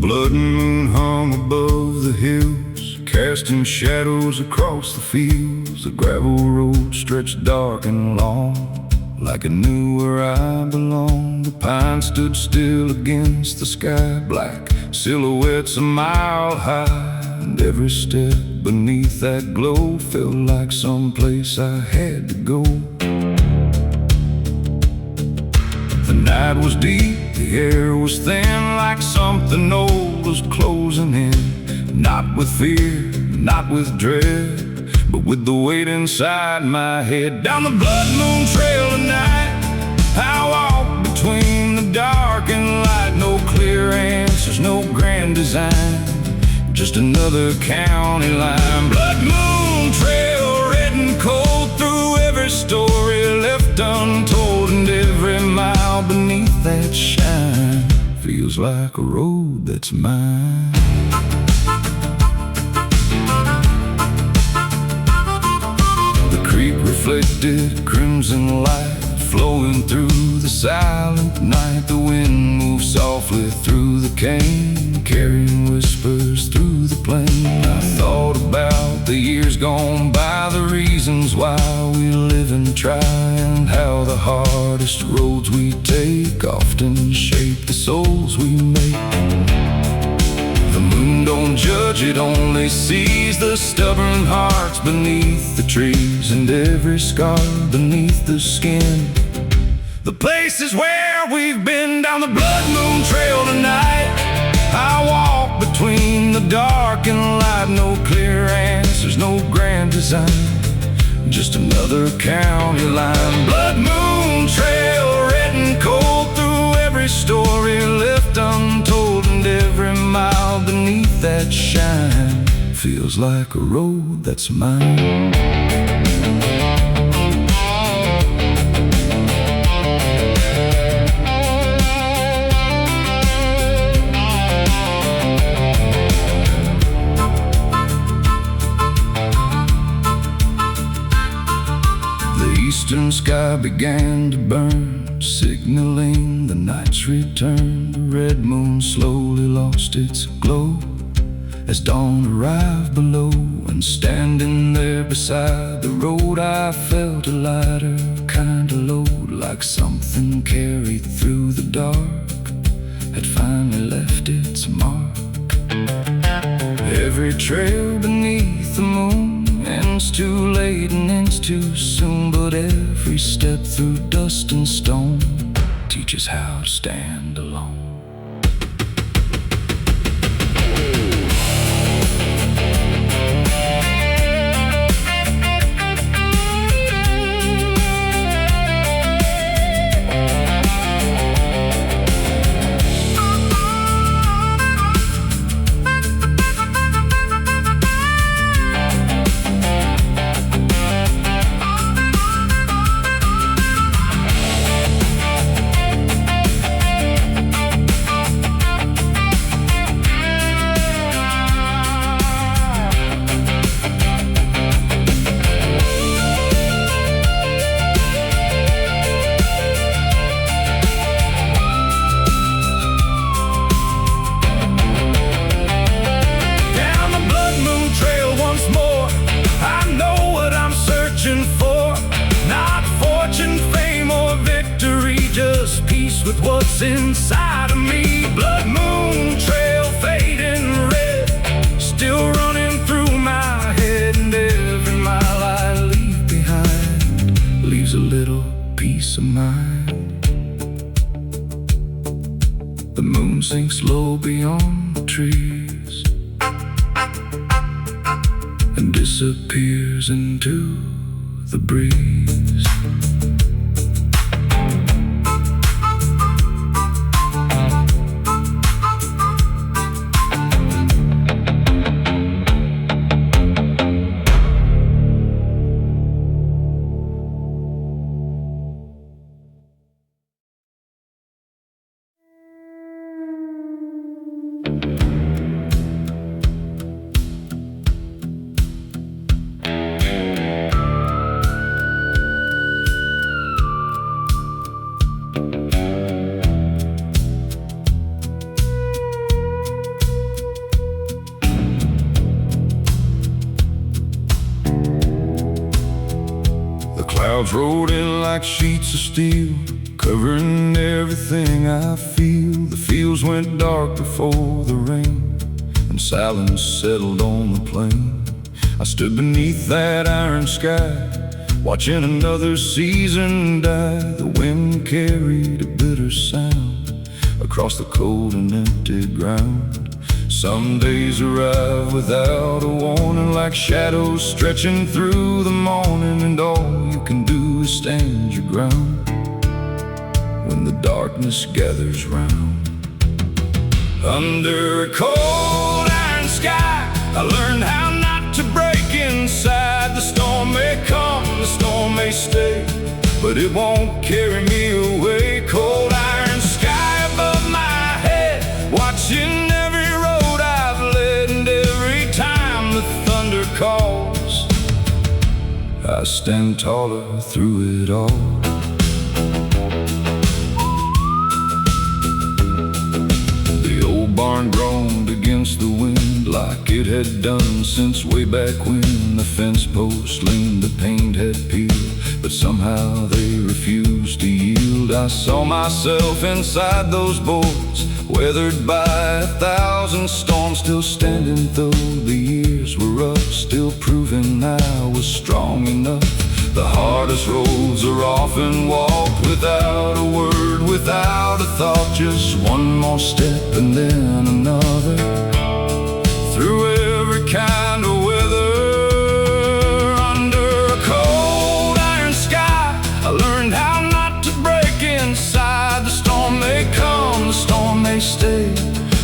blood moon hung above the hills, casting shadows across the fields. The gravel road stretched dark and long, like it knew where I belonged. The pine stood still against the sky, black silhouettes a mile high, and every step beneath that glow felt like some place I had to go. The night was deep, the air was thin, like something old was closing in. Not with fear, not with dread, but with the weight inside my head. Down the blood moon trail tonight, I walk between the dark and light. No clear answers, no grand design, just another county line. Blood moon trail, red and cold, through every story left untold, and every mile beneath that shine feels like a road that's mine. The creek reflected crimson light, flowing through the silent night. The wind moved softly through the cane, carrying whispers through the plain. I thought about the years gone by, the reasons why we live and try, and how the hardest roads we take often shape the souls we make. The moon don't judge, it only sees the stubborn hearts beneath the trees, and every scar beneath the skin, the places where we've been. Down the blood moon trail tonight, I walk between the dark and light. No clear answers, no grand design, just another county line. Blood moon trail, red and cold, through every story left untold, and every mile beneath that shine feels like a road that's mine. The sky began to burn, signaling the night's return. The red moon slowly lost its glow as dawn arrived below, and standing there beside the road, I felt a lighter kind of load, like something carried through the dark had finally left its mark. Every trail beneath the moon ends too late and ends too soon, but every step through dust and stone teaches how to stand alone. With what's inside of me. Blood moon trail fading red, still running through my head, and every mile I leave behind leaves a little peace of mind. The moon sinks low beyond the trees and disappears into the breeze. Clouds rolled in like sheets of steel, covering everything I feel. The fields went dark before the rain, and silence settled on the plain. I stood beneath that iron sky, watching another season die. The wind carried a bitter sound across the cold and empty ground. Some days arrive without a warning, like shadows stretching through the morning, and all you can do is stand your ground when the darkness gathers round. Under a cold iron sky, I learned how not to break inside. The storm may come, the storm may stay, but it won't carry me away. Cold iron sky above my head, watching every road I've led, and every time the thunder calls, I stand taller through it all. Barn groaned against the wind like it had done since way back when. The fence posts leaned, the paint had peeled, but somehow they refused to yield. I saw myself inside those boards, weathered by 1,000 storms, still standing though the years were rough, still proving I was strong enough. The hardest roads are often walked without a word, without a thought. Just one more step and then another, through every kind of weather. Under a cold iron sky, I learned how not to break inside. The storm may come, the storm may stay,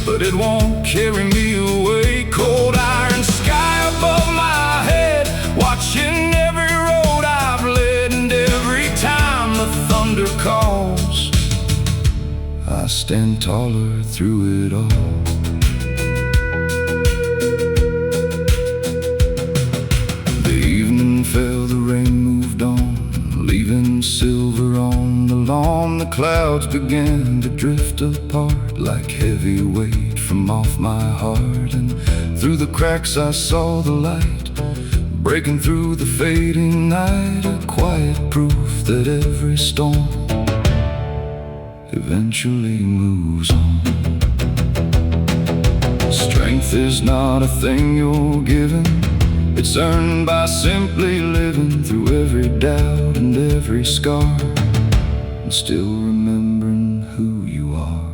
but it won't carry me away. Cold iron sky above my head, watching every road I've led, and every time the thunder calls, I stand taller through it all. The evening fell, the rain moved on, leaving silver on the lawn. The clouds began to drift apart like heavy weight from off my heart, and through the cracks I saw the light breaking through the fading night. A quiet proof that every storm eventually moves on. Strength is not a thing you're given, it's earned by simply living through every doubt and every scar, and still remembering who you are.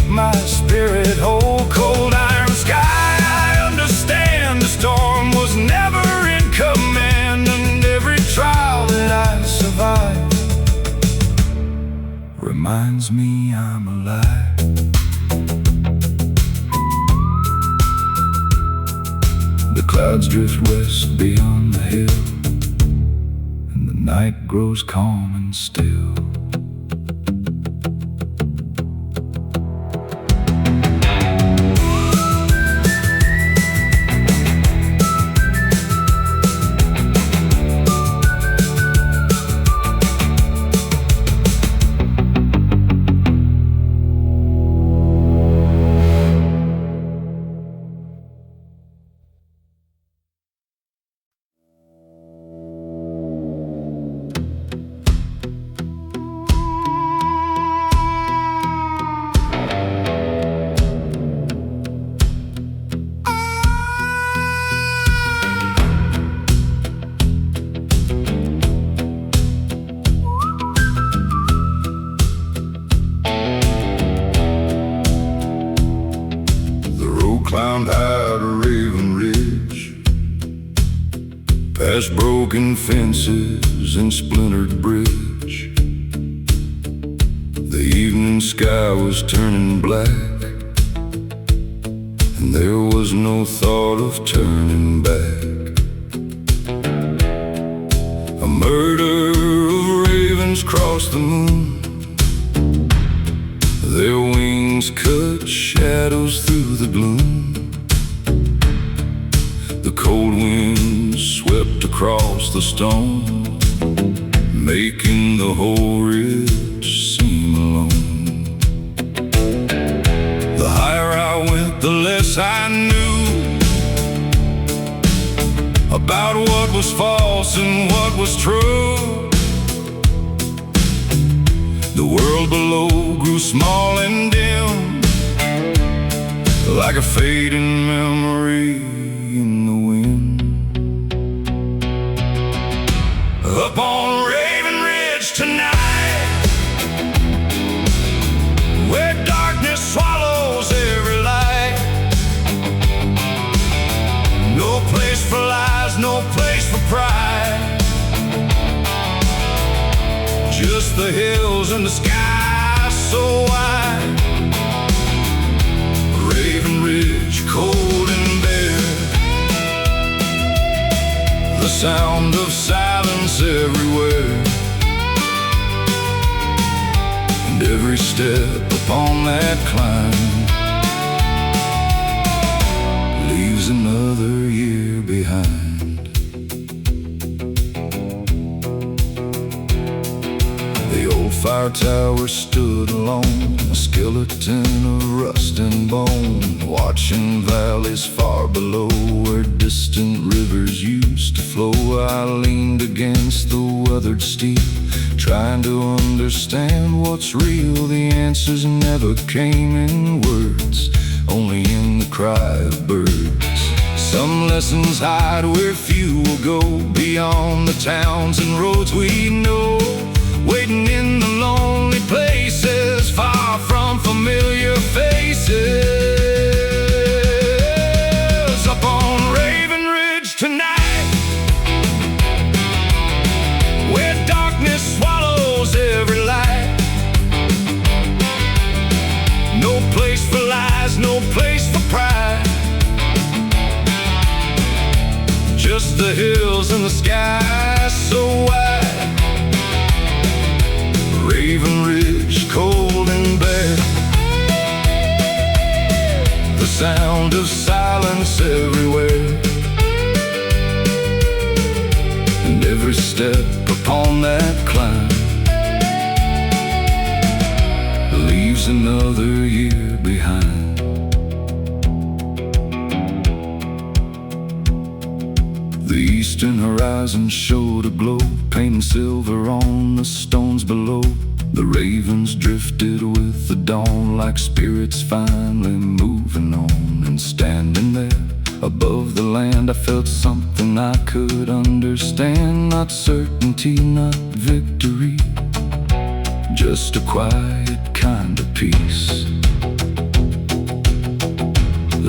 My spirit whole. Cold iron sky, I understand. The storm was never in command, and every trial that I survived reminds me I'm alive. The clouds drift west beyond the hill, and the night grows calm and still. past broken fences and splintered bridge. The evening sky was turning black, and there was no thought of turning back. A murder of ravens crossed the moon. Their wings cut shadows through the gloom. The cold wind swept across the stone, making the whole ridge seem alone. The higher I went, the less I knew about what was false and what was true. The world below grew small and dim, like a fading memory in the wind. Up on Raven Ridge tonight, where darkness swallows every light. No place for lies, no place for pride. Just the hills and the sky so wide. Raven Ridge, cold and bare, the sound of silence everywhere. And every step upon that climb leaves another year behind. Fire tower stood alone, a skeleton of rust and bone, watching valleys far below where distant rivers used to flow. I leaned against the weathered steep, trying to understand what's real. The answers never came in words, only in the cry of birds. Some lessons hide where few will go, beyond the towns and roads we know, waiting in the lonely places, far from familiar faces. Up on Raven Ridge tonight, where darkness swallows every light. No place for lies, no place for pride. Just the hills and the sky so wide. Raven Ridge, cold and bare, the sound of silence everywhere. And every step upon that climb leaves another year behind. The eastern horizon showed a glow, painting silver on the stones below. The ravens drifted with the dawn, like spirits finally moving on. And standing there above the land, I felt something I could understand. Not certainty, not victory, just a quiet kind of peace.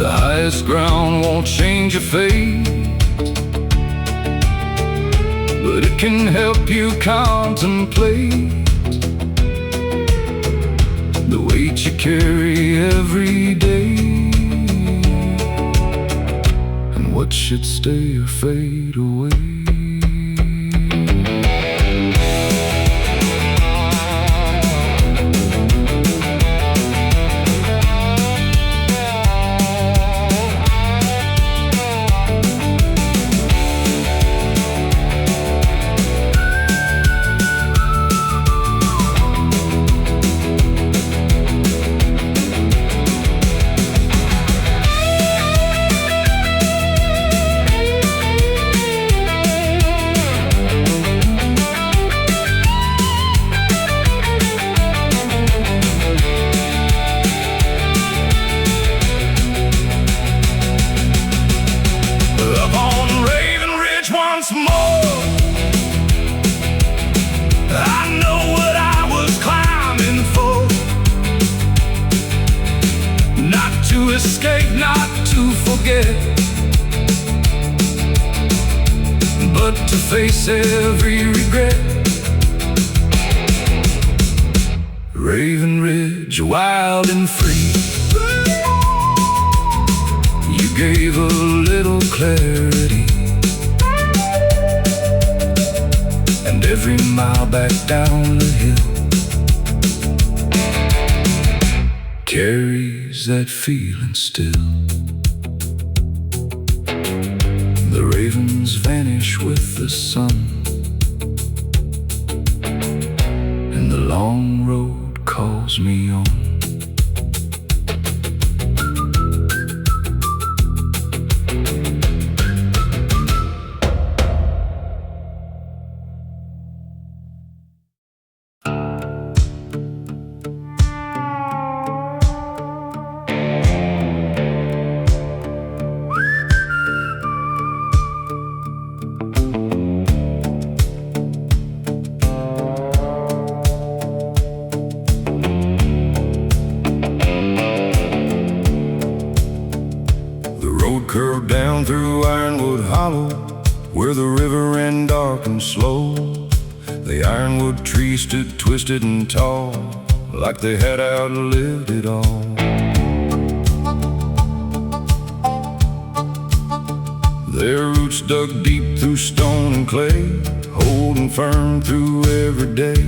The highest ground won't change your fate, but it can help you contemplate the weight you carry every day, and what should stay or fade away. Once more, I know what I was climbing for. Not to escape, not to forget, but to face every regret. Raven Ridge, wild and free, you gave a little clarity, and every mile back down the hill carries that feeling still. The ravens vanish with the sun, and the long road calls me on. Curved down through Ironwood Hollow, where the river ran dark and slow. The ironwood trees stood twisted and tall, like they had outlived it all. Their roots dug deep through stone and clay, holding firm through every day.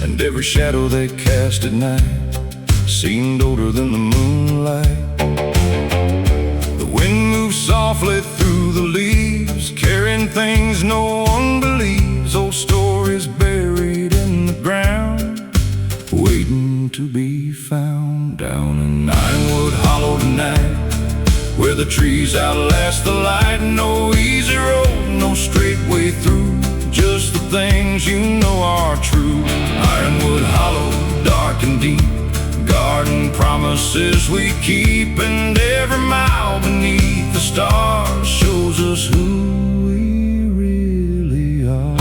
And every shadow they cast at night seemed older than the moonlight. Softly through the leaves, carrying things no one believes, old stories buried in the ground, waiting to be found. Down in Ironwood Hollow tonight, where the trees outlast the light. No easy road, no straight way through, just the things you know are true. Ironwood Hollow, dark and deep, garden promises we keep, and every mile beneath the stars shows us who we really are.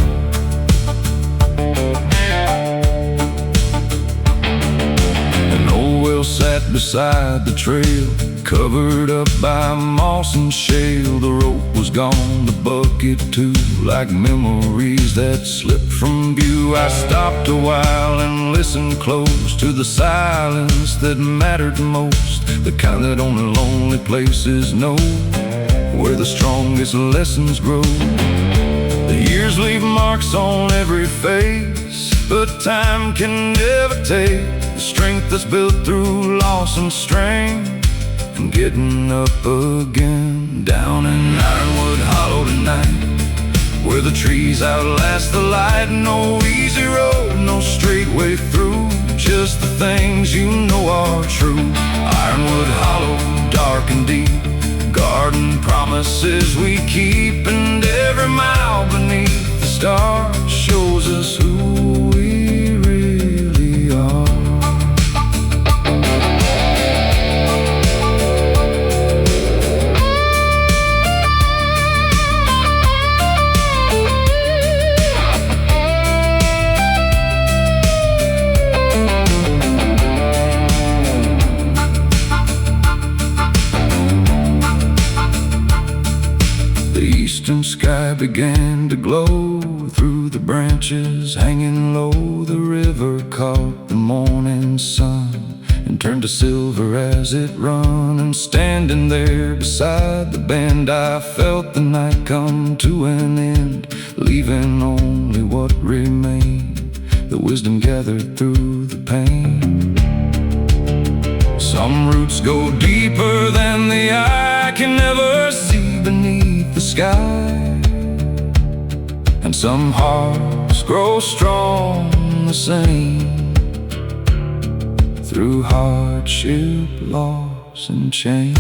An old well sat beside the trail, covered up by moss and shale. The rope was gone, the bucket too, like memories that slipped from view. I stopped a while and listened close to the silence that mattered most, the kind that only lonely places know, where the strongest lessons grow. The years leave marks on every face, but time can never take the strength that's built through loss and strain, and getting up again. Down in Ironwood Hollow tonight, where the trees outlast the light. No easy road, no straight way through, just the things you know are true. Ironwood Hollow, dark and deep, garden promises we keep, and every mile beneath the stars shows us who we really are. The eastern sky began to glow through the branches hanging low. The river caught the morning sun and turned to silver as it run. And standing there beside the band, I felt the night come to an end, leaving only what remained, the wisdom gathered through the pain. Some roots go deeper than the eye can ever see beneath the sky, and some hearts grow strong the same through hardship, loss, and change.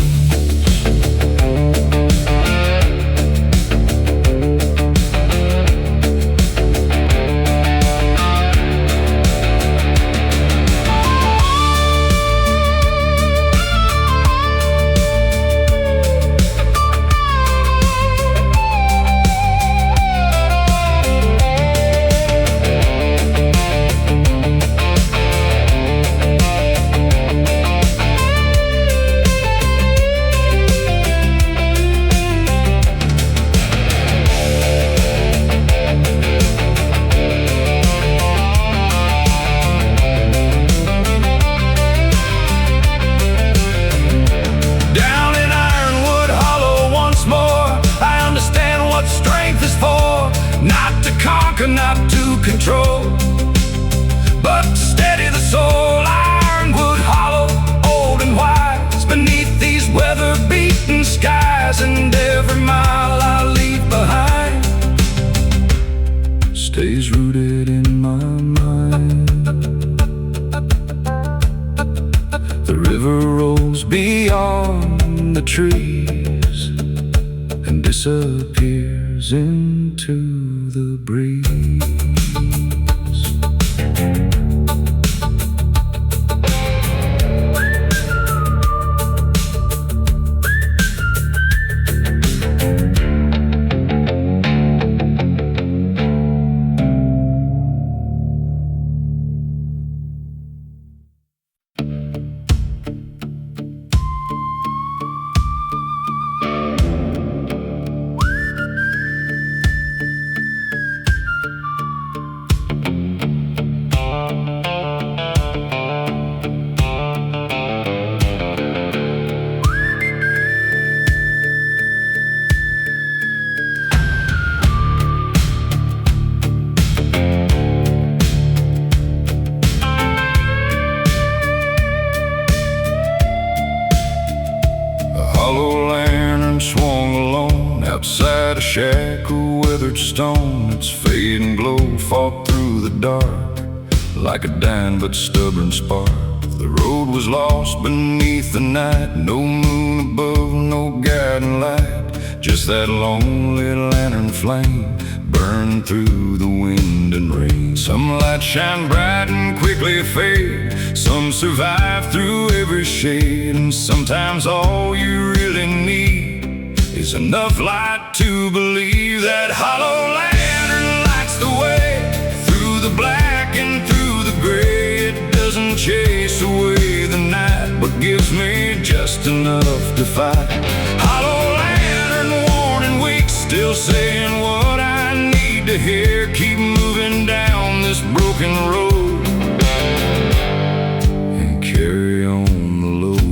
river rolls beyond the trees and disappears into the breeze. Outside a shack of weathered stone, its fading glow fought through the dark like a dying but stubborn spark. The road was lost beneath the night, no moon above, no guiding light, just that lonely lantern flame burned through the wind and rain. Some lights shine bright and quickly fade, some survive through every shade, and sometimes all you really need is enough light to believe that hollow lantern lights the way through the black and through the gray. It doesn't chase away the night, but gives me just enough to fight. Hollow lantern warning weak, still saying what I need to hear. Keep moving down this broken road and carry on the load.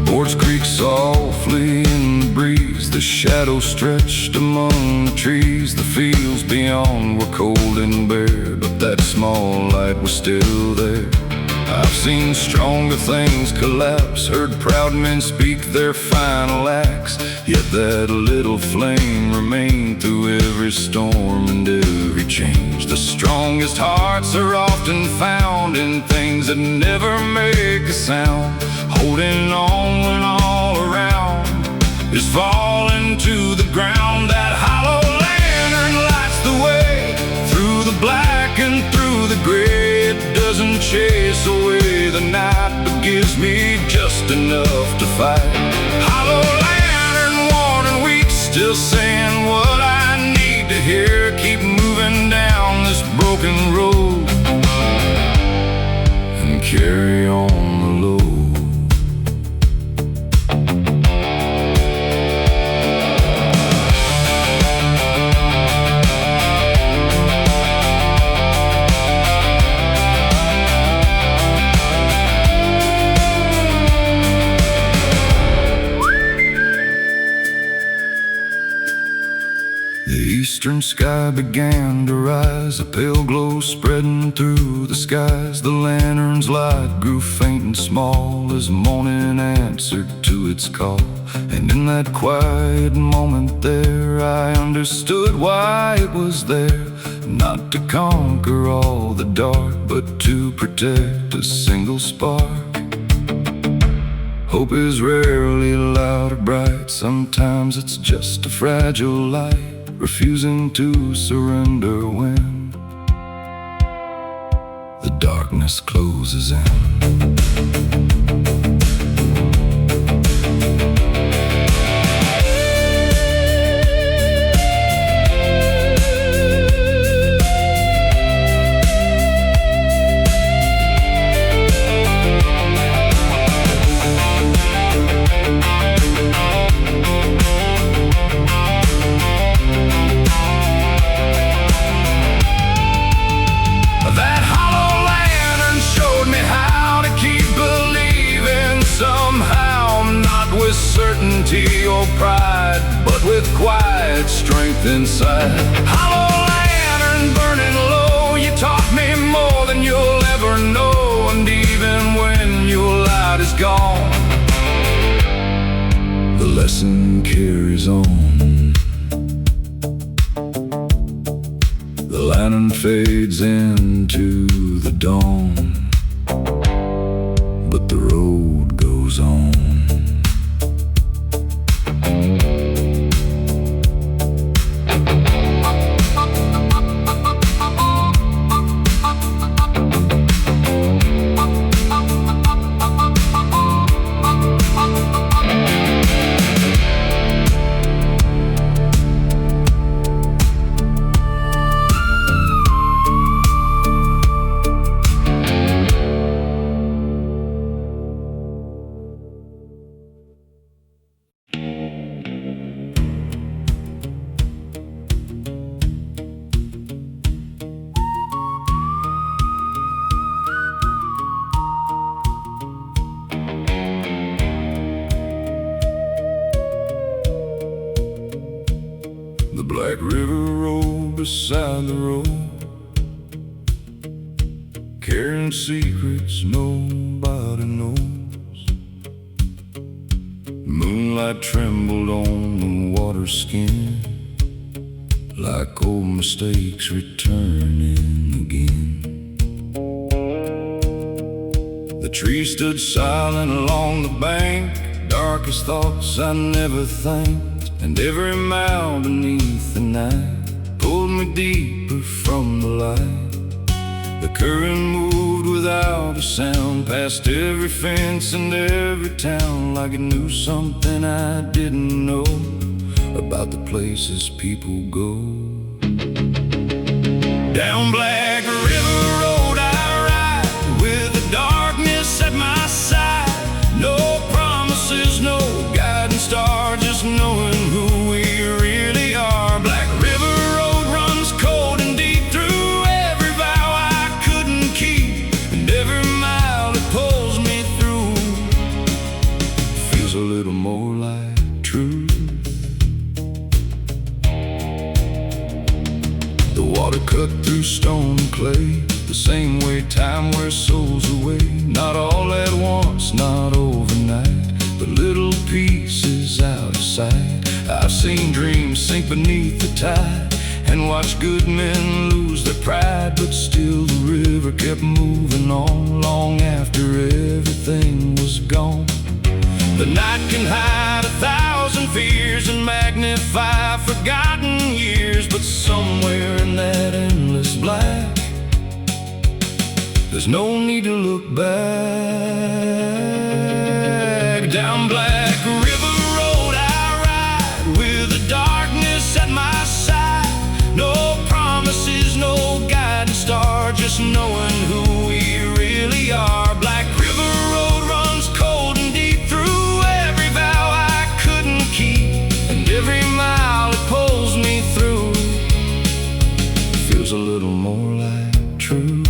Boards creak softly in the breeze, the shadows stretched among the trees. The fields beyond were cold and bare, but that small light was still there. I've seen stronger things collapse, heard proud men speak their final acts, yet that little flame remained through every storm and every change. The strongest hearts are often found in things that never make a sound, holding on when all around is falling to the ground. That hollow lantern lights the way through the black and through the gray. It doesn't chase away the night, but gives me just enough to fight. Hollow lantern warning weak, still saying what I need to hear. Keep moving down this broken road and carry on the load. The eastern sky began to rise, a pale glow spreading through the skies. The lantern's light grew faint and small as morning answered to its call. And in that quiet moment there, I understood why it was there. Not to conquer all the dark, but to protect a single spark. Hope is rarely loud or bright, sometimes it's just a fragile light, refusing to surrender when the darkness closes in. Certainty or pride, but with quiet strength inside. Hollow lantern burning low, you taught me more than you'll ever know. And even when your light is gone, the lesson carries on. sun fades into the dawn, but the road goes on. The Black River road beside the road, carrying secrets nobody knows. Moonlight trembled on the water skin, like old mistakes returning again. The trees stood silent along the bank, darkest thoughts I never thanked. And every mile beneath the night pulled me deeper from the light. The current moved without a sound, past every fence and every town, like it knew something I didn't know about the places people go. Down Black River Road I ride, with the darkness at my side. No promises, no guiding star, just knowing who we really are. Black River Road runs cold and deep through every vow I couldn't keep, and every mile it pulls me through feels a little more like truth. The water cut through stone and clay, the same way time wears souls away. Not all at once, not overnight, but little pieces out of sight. I've seen dreams sink beneath the tide, and watched good men lose their pride, but still the river kept moving on, long after everything was gone. The night can hide 1,000 fears and magnify forgotten years, but somewhere in that endless black, there's no need to look back. Down Black River Road I ride, with the darkness at my side. No promises, no guiding star, just knowing who we really are. Black River Road runs cold and deep through every vow I couldn't keep, and every mile it pulls me through feels a little more like truth.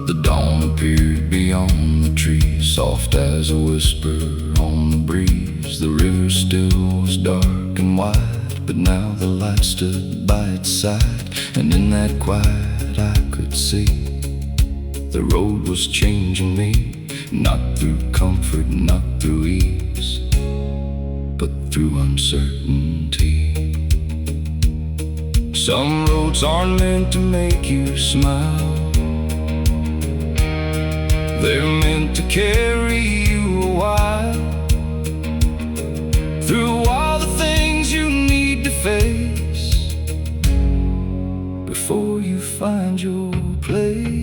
The dawn appeared beyond the trees, soft as a whisper on the breeze. The river still was dark and wide, but now the light stood by its side, and in that quiet I could see the road was changing me, not through comfort, not through ease, but through uncertainty. Some roads aren't meant to make you smile, they're meant to carry you a while, through all the things you need to face before you find your place.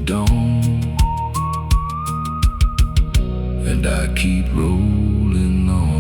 dawn, and I keep rolling on.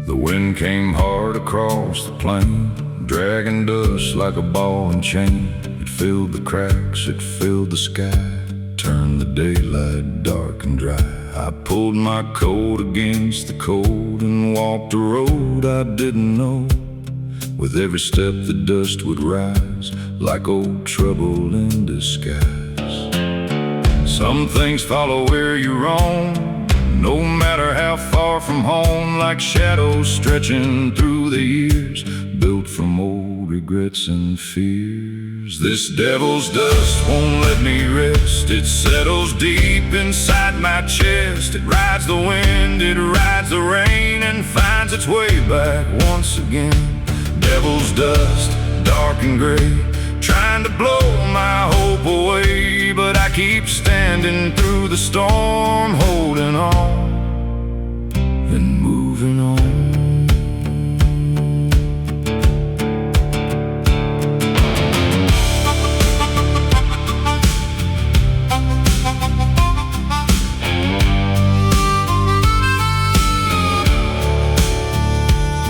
The wind came hard across the plain, dragging dust like a ball and chain. It filled the cracks, it filled the sky, turned the daylight dark and dry. I pulled my coat against the cold and walked a road I didn't know. With every step the dust would rise, like old trouble in disguise. Some things follow where you roam, no matter how far from home, like shadows stretching through the years, built from old regrets and fears. This devil's dust won't let me rest. It settles deep inside my chest. It rides the wind, it rides the rain, and finds its way back once again. Devil's dust, dark and gray, trying to blow my hope away, but I keep standing through the storm, holding on and moving on.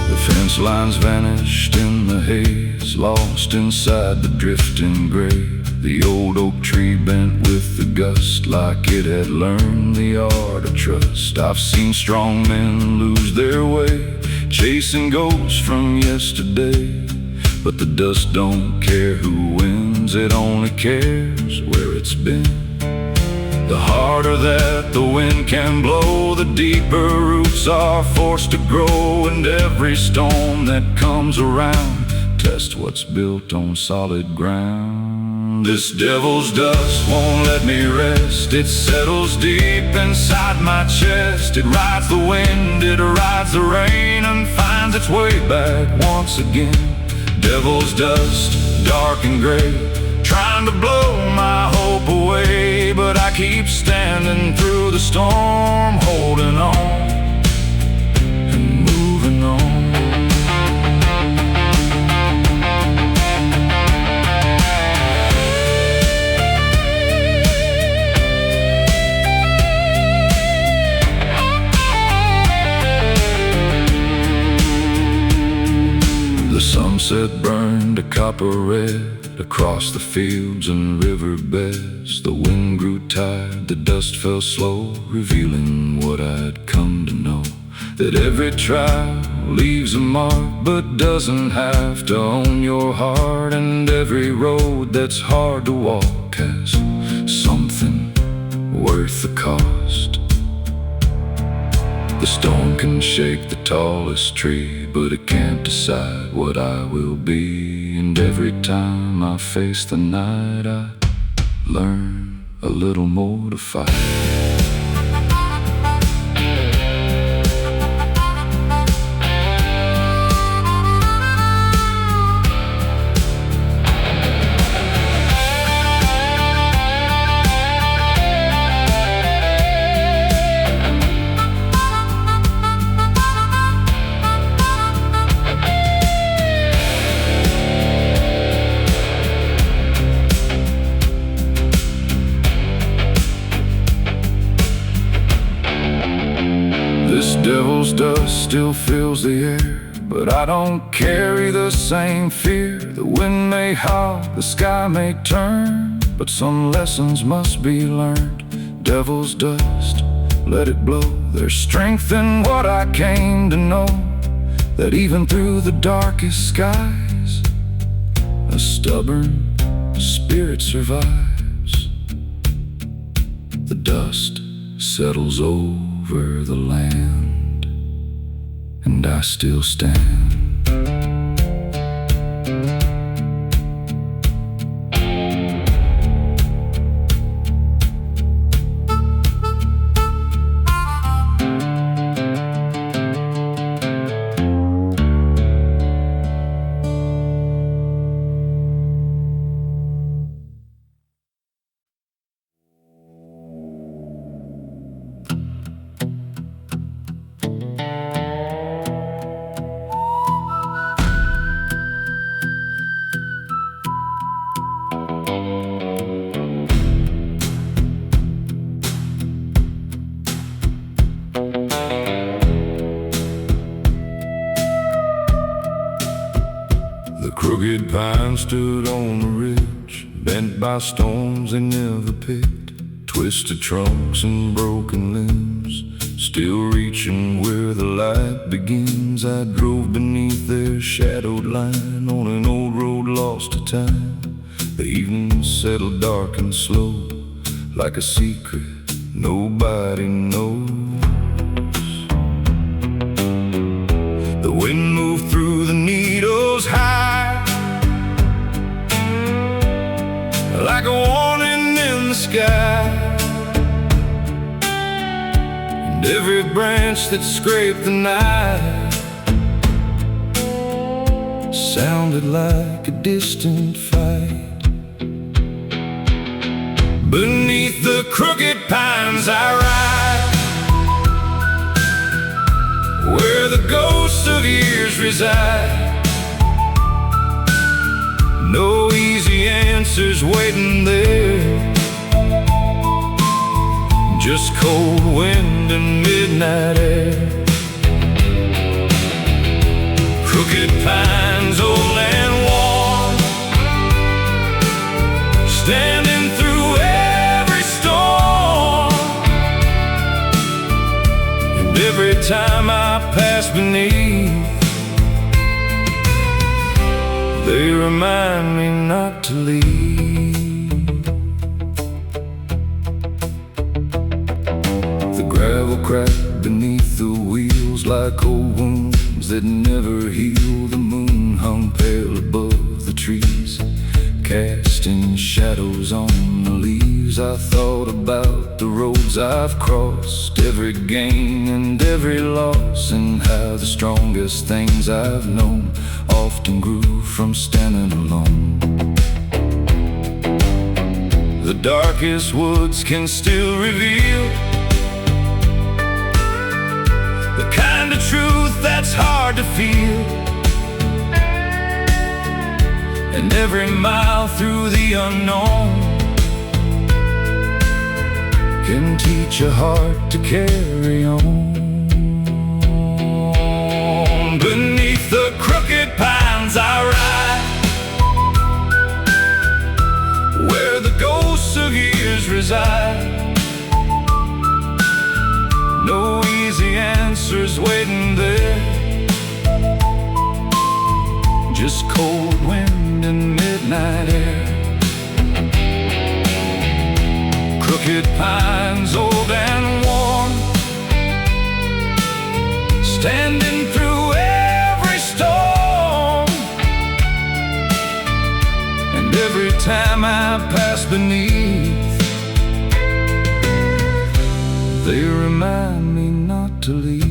The fence lines vanished in the haze, lost inside the drifting gray. The old oak tree bent with the gust, like it had learned the art of trust. I've seen strong men lose their way, chasing ghosts from yesterday. But the dust don't care who wins, it only cares where it's been. The harder that the wind can blow, the deeper roots are forced to grow. And every storm that comes around tests what's built on solid ground. This devil's dust won't let me rest. It settles deep inside my chest. It rides the wind, it rides the rain, and finds its way back once again. Devil's dust, dark and gray, trying to blow my hope away, but I keep standing through the storm, holding on and moving on. The sunset burned a copper red across the fields and riverbeds. The wind grew tired, the dust fell slow, revealing what I'd come to know. That every trial leaves a mark, but doesn't have to own your heart. And every road that's hard to walk has something worth the cost. The storm can shake the tallest tree, but it can't decide what I will be. And every time I face the night, I learn a little more to fight. This devil's dust still fills the air, but I don't carry the same fear. The wind may howl, the sky may turn, but some lessons must be learned. Devil's dust, let it blow. There's strength in what I came to know, that even through the darkest skies, a stubborn spirit survives. The dust settles over the land, and I still stand. The crooked pine stood on the ridge, bent by storms they never picked, twisted trunks and broken limbs, still reaching where the light begins. I drove beneath their shadowed line on an old road lost to time. The evening settled dark and slow, like a secret nobody knows. The wind moved through the needles high, like a warning in the sky, and every branch that scraped the night sounded like a distant fight. Beneath the crooked pines I ride, where the ghosts of years reside. No easy answers waiting there, just cold wind and midnight air. Crooked pines, old and worn, standing through every storm, and every time I pass beneath, they remind me not to leave. The gravel cracked beneath the wheels like old wounds that never heal. The moon hung pale above the trees, casting shadows on the leaves. I thought about the roads I've crossed, every gain and every loss, and how the strongest things I've known often grew from standing alone. The darkest woods can still reveal the kind of truth that's hard to feel, and every mile through the unknown can teach a heart to carry on. Beneath the crooked pines I ride, where the ghosts of years reside. No easy answers waiting there, just cold wind and midnight air. Crooked pines, old and worn, standing through every storm, and every time I pass beneath, they remind me not to leave.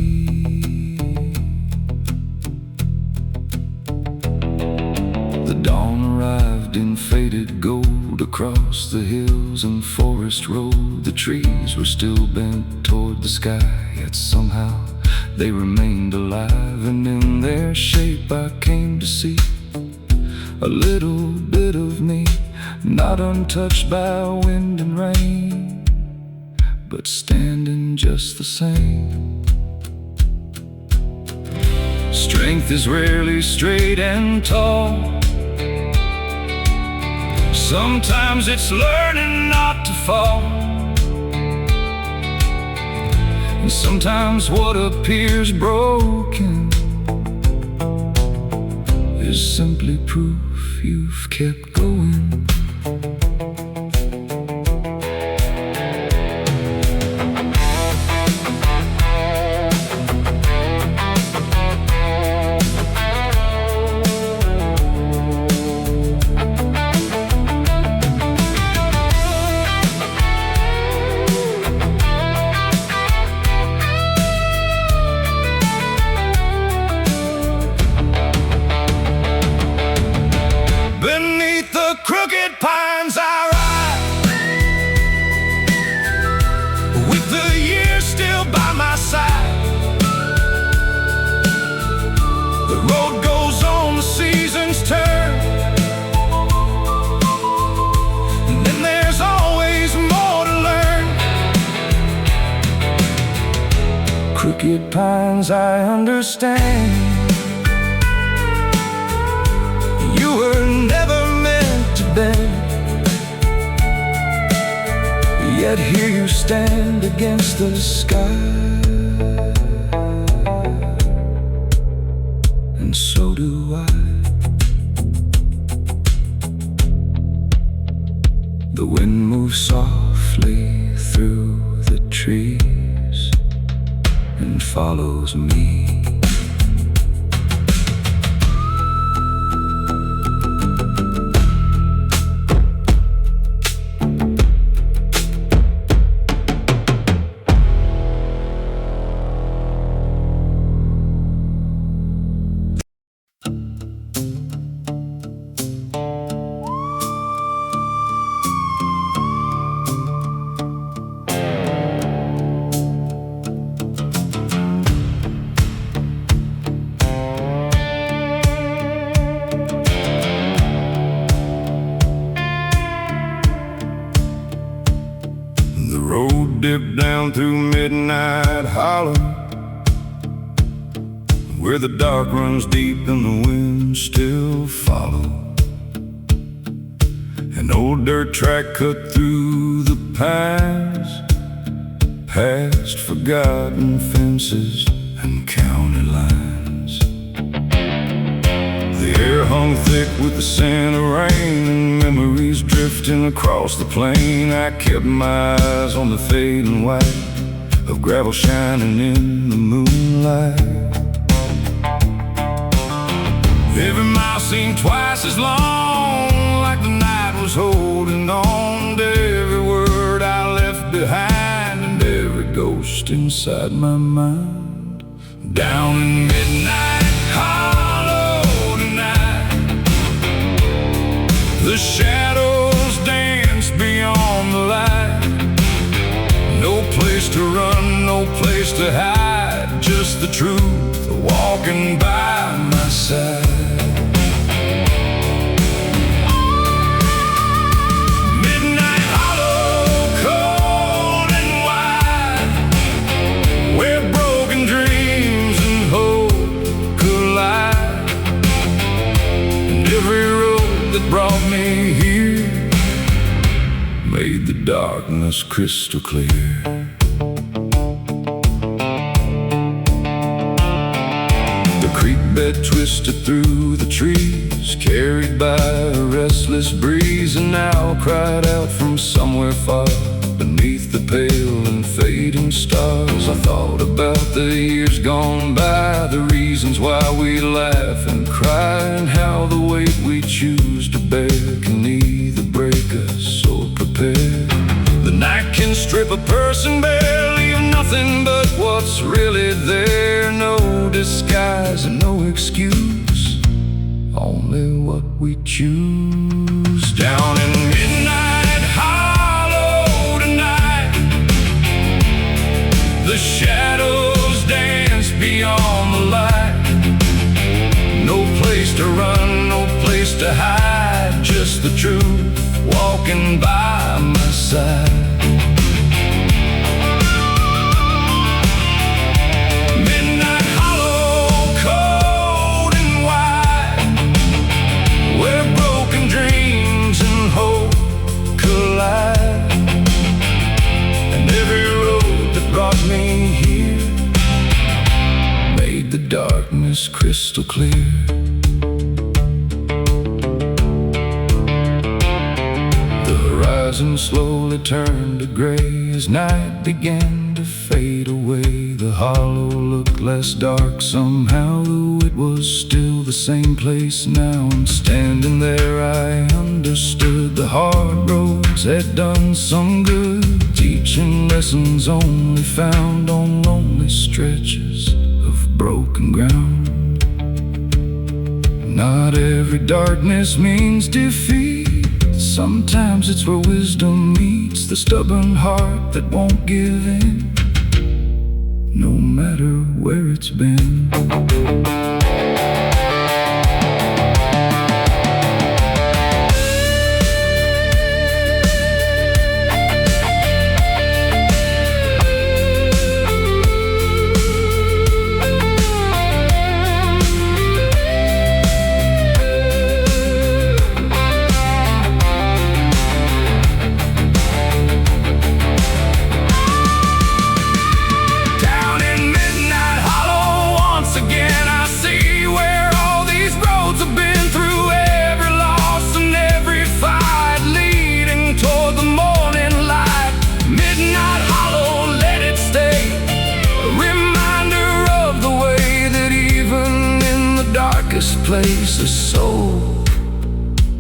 The dawn arrived in faded gold across the hills and forest road. The trees were still bent toward the sky, yet somehow they remained alive, and in their shape I came to see a little bit of me, not untouched by wind and rain, but standing just the same. Strength is rarely straight and tall, sometimes it's learning not to fall, and sometimes what appears broken is simply proof you've kept going. The road goes on, the seasons turn, and then there's always more to learn. Crooked pines, I understand. You were never meant to bend, yet here you stand against the sky. And so do I. The wind moves softly through the trees and follows me. Dip down through midnight hollow, where the dark runs deep and the wind still follow. An old dirt track cut through the pines, past forgotten fences and county lines. The air hung thick with the scent of rain, and memories drifting across the plain. I kept my eyes on the fading white of gravel shining in the moonlight. Every mile seemed twice as long, like the night was holding on to every word I left behind and every ghost inside my mind. Down in midnight hollow tonight, the shadows dance beyond the light. No place to run, no place to hide, just the truth walking by my side. Midnight hollow, cold and wide, where broken dreams and hope collide. And every road that brought me here made the darkness crystal clear. The creek bed twisted through the trees, carried by a restless breeze, and now cried out from somewhere far beneath the pale and fading stars. I thought about the years gone by, the reasons why we laugh and cry, and how the weight we choose to bear can either break us or prepare. The night can strip a person bare, leave nothing but what's really there. No disguise and no excuse, only what we choose. Down in midnight hollow tonight, the shadows dance beyond the light. No place to run, no place to hide, just the truth walking by my side. Midnight hollow, cold and wide, where broken dreams and hope collide. And every road that brought me here made the darkness crystal clear. And slowly turned to gray as night began to fade away. The hollow looked less dark somehow, though it was still the same place now. And standing there I understood the hard roads had done some good, teaching lessons only found on lonely stretches of broken ground. Not every darkness means defeat, sometimes it's where wisdom meets the stubborn heart that won't give in, no matter where it's been. darkest place a soul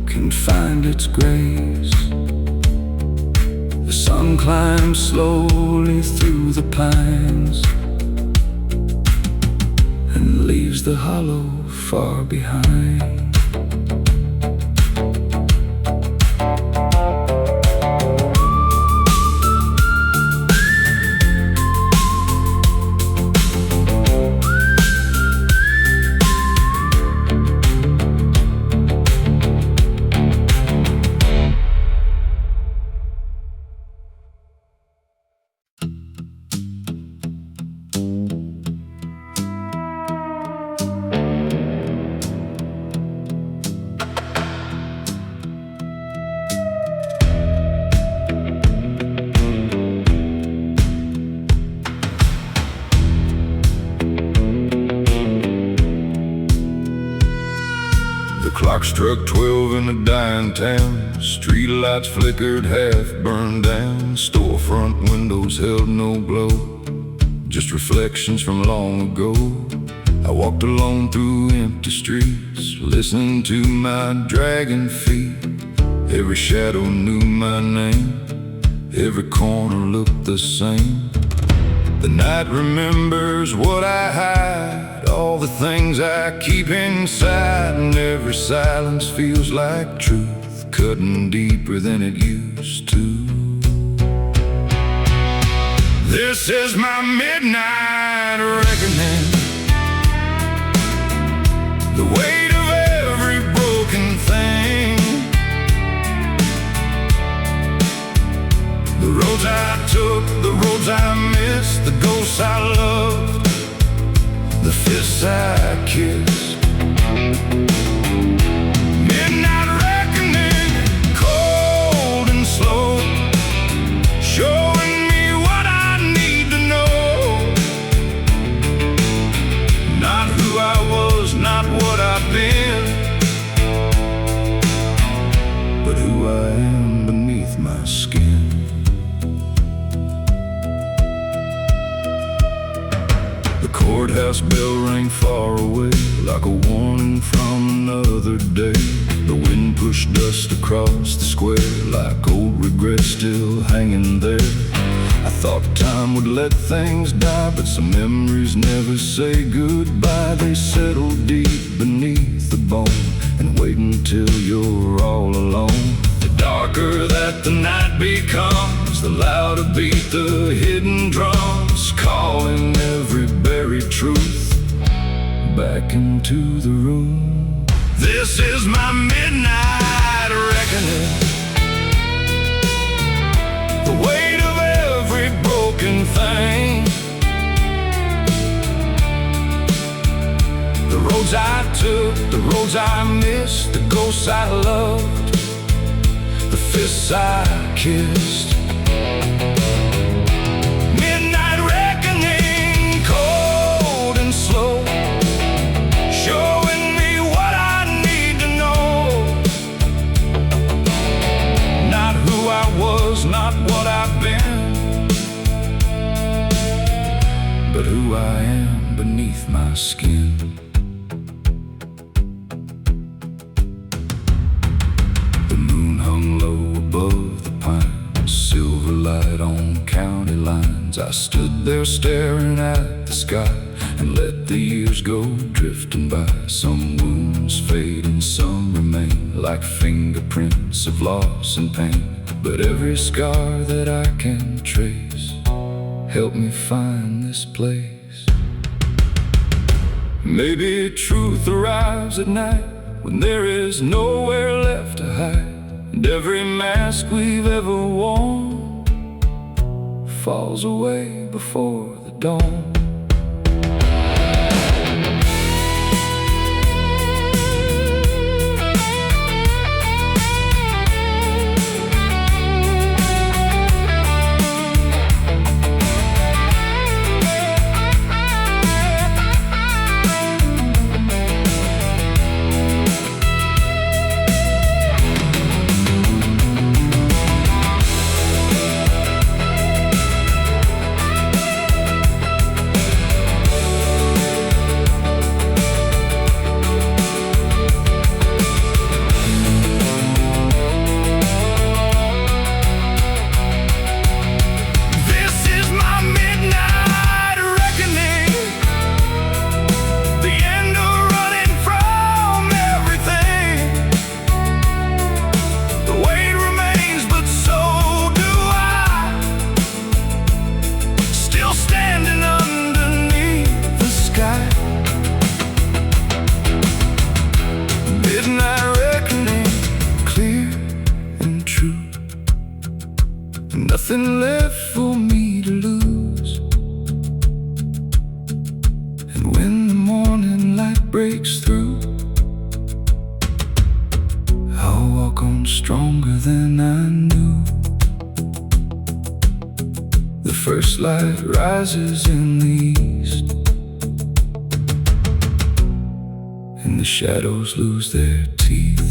can find its grace. The sun climbs slowly through the pines and leaves the hollow far behind. Clock struck 12 in a dying town. Streetlights flickered, half burned down. Storefront windows held no glow, just reflections from long ago. I walked alone through empty streets, listening to my dragging feet. Every shadow knew my name, every corner looked the same. The night remembers what I hide, all the things I keep inside, and every silence feels like truth, cutting deeper than it used to. This is my midnight reckoning, the weight of every broken thing. The roads I took, the roads I missed, the ghosts I loved, the fists I kissed. Midnight reckoning, cold and slow, showing me what I need to know. Not who I was, not what I've been, but who I am beneath my skin. Courthouse bell rang far away, like a warning from another day. The wind pushed dust across the square, like old regrets still hanging there. I thought time would let things die, but some memories never say goodbye. They settle deep beneath the bone and wait until you're all alone. The darker that the night becomes, the louder beat the hidden drums, calling every buried truth back into the room. This is my midnight reckoning, the weight of every broken thing. The roads I took, the roads I missed, the ghosts I loved, the fists I kissed. Midnight reckoning, cold and slow, showing me what I need to know. Not who I was, not what I've been, but who I am beneath my skin. The moon hung low above the pines, silver light on county lines. I stood there staring at the sky and let the years go drifting by. Some wounds fade and some remain, like fingerprints of loss and pain. But every scar that I can trace help me find this place. Maybe truth arrives at night when there is nowhere left to hide, and every mask we've ever worn falls away before the dawn. nothing left for me to lose. And when the morning light breaks through, I'll walk on stronger than I knew. The first light rises in the east, and the shadows lose their teeth.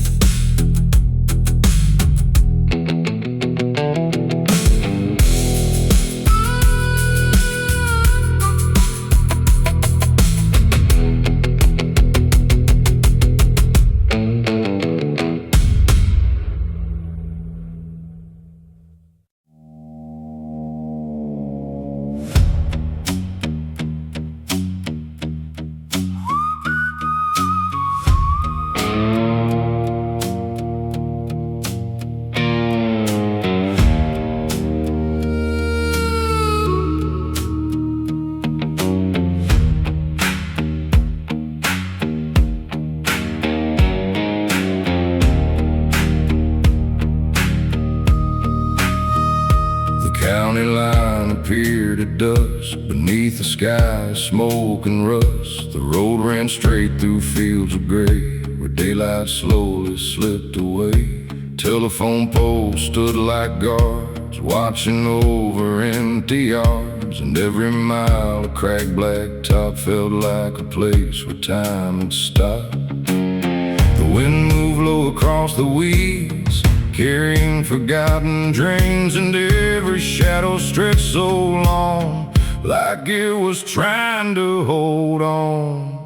County line appeared at dusk. Beneath the sky, smoke and rust. The road ran straight through fields of gray, where daylight slowly slipped away. Telephone poles stood like guards, watching over empty yards. And every mile of cracked black top felt like a place where time had stopped. The wind moved low across the weeds, carrying forgotten dreams, and every shadow stretched so long, like it was trying to hold on.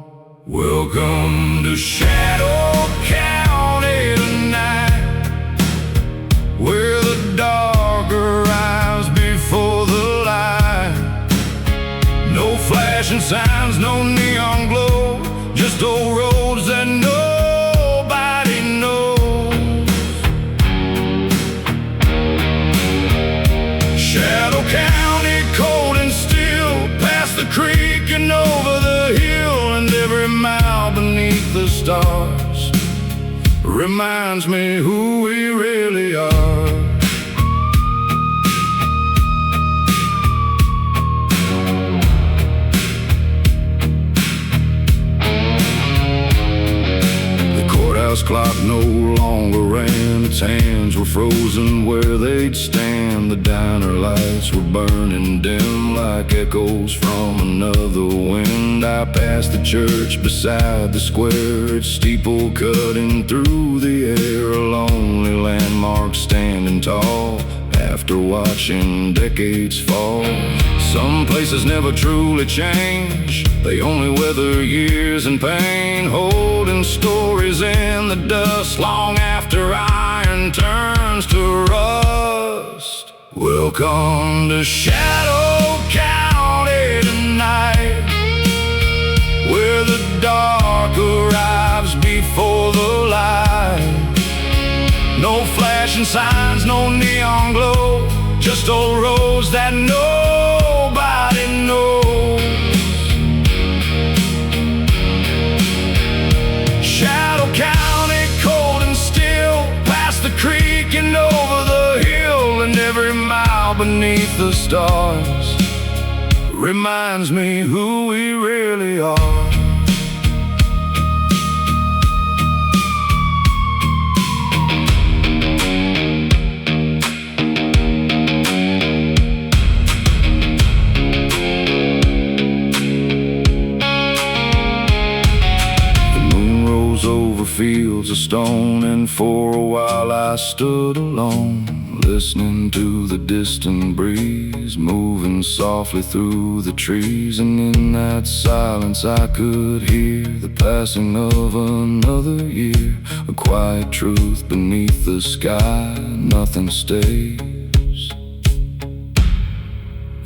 Welcome to Shadow County tonight, where the dark arrives before the light. No flashing signs, no neon glow, just old roads that nobody knows. Shadow County, cold and still, past the creek and over the hill, and every mile beneath the stars reminds me who we really are. The clock no longer ran, its hands were frozen where they'd stand. The diner lights were burning dim like echoes from another wind. I passed the church beside the square, its steeple cutting through the air, a lonely landmark standing tall after watching decades fall. Some places never truly change, they only weather years and pain, holding stories in the dust long after iron turns to rust. Welcome to Shadow County tonight, where the dark arrives before the light. No flashing signs, no neon glow, just old roads that nobody knows. Shadow County, cold and still, past the creek and over the hill, and every mile beneath the stars reminds me who we really are. Over fields of stone, and for a while I stood alone, listening to the distant breeze moving softly through the trees. And in that silence I could hear the passing of another year, a quiet truth beneath the sky: nothing stays,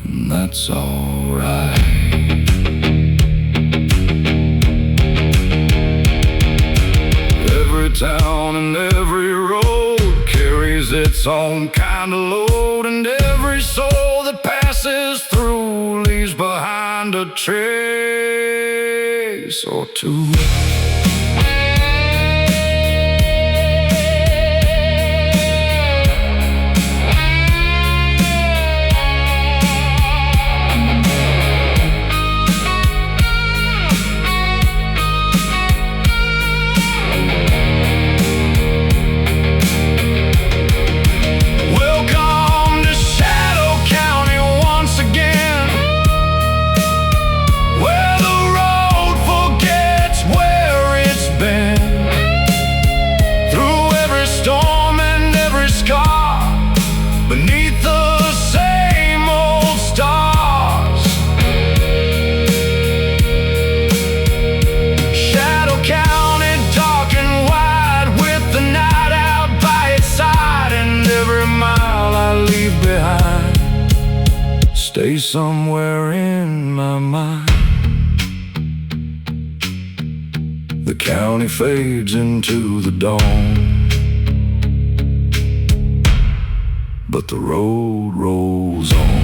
and that's alright. Every town and every road carries its own kind of load, and every soul that passes through leaves behind a trace or two. somewhere in my mind. The county fades into the dawn, but the road rolls on.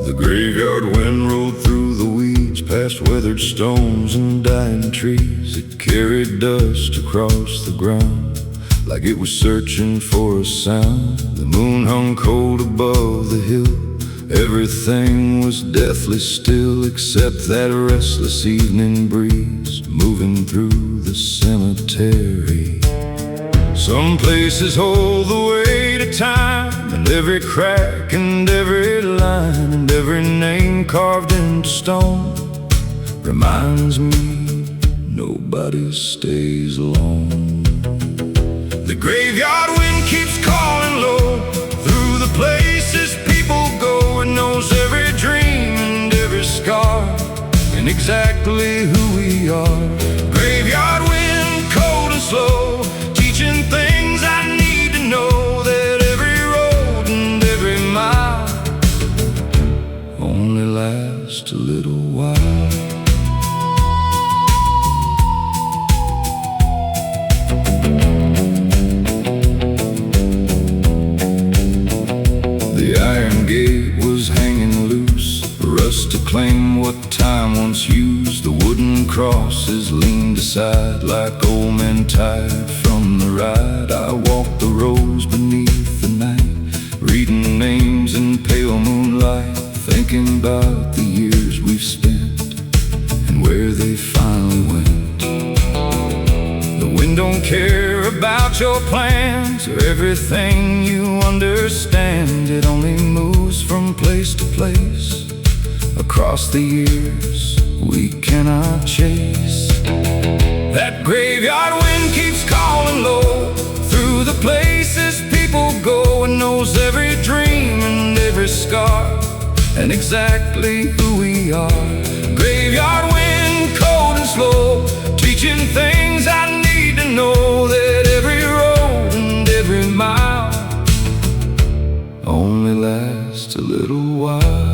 The graveyard wind rolled through the weeds, past weathered stones and dying trees. It carried dust across the ground, like it was searching for a sound. The moon hung cold above the hill. Everything was deathly still, except that restless evening breeze moving through the cemetery. Some places hold the weight of time, and every crack and every line and every name carved into stone reminds me nobody stays alone. The graveyard wind keeps calling low through the places people go. It knows every dream and every scar and exactly who we are. Graveyard wind, cold and slow, teaching things I need to know, that every road and every mile only lasts a little while. The iron gate was hanging loose, rust to claim what time once used. The wooden crosses leaned aside like old men tired from the ride. I walked the rows beneath the night, reading names in pale moonlight, thinking about the years we've spent and where they finally went. The wind don't care about your plans or everything you understand. It only moves from place to place across the years we cannot chase. That graveyard wind keeps calling low through the places people go, and knows every dream and every scar and exactly who we are. Graveyard wind, cold and slow, teaching things I need to know, that every road and every mile only lasts a little while.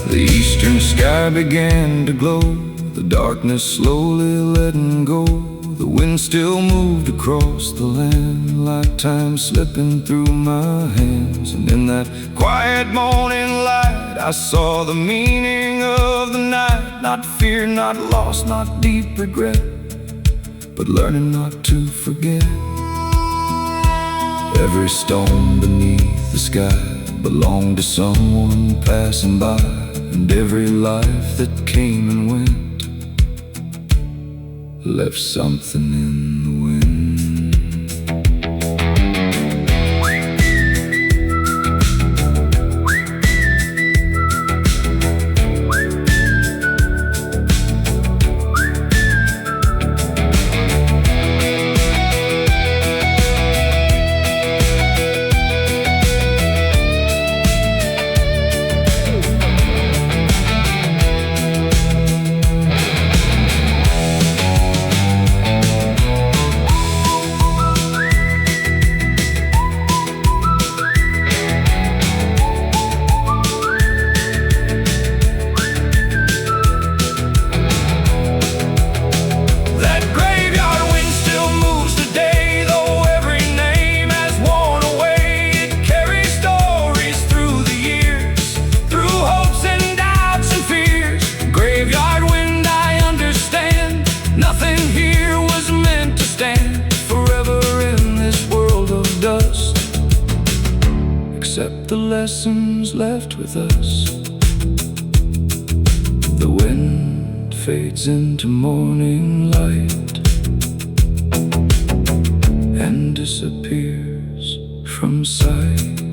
The eastern sky began to glow, the darkness slowly letting go. The wind still moved across the land, like time slipping through my hands. And in that quiet morning light, I saw the meaning of the night. Not fear, not loss, not deep regret, but learning not to forget. Every stone beneath the sky belonged to someone passing by, and every life that came and went left something in the wind. the lessons left with us. The wind fades into morning light and disappears from sight.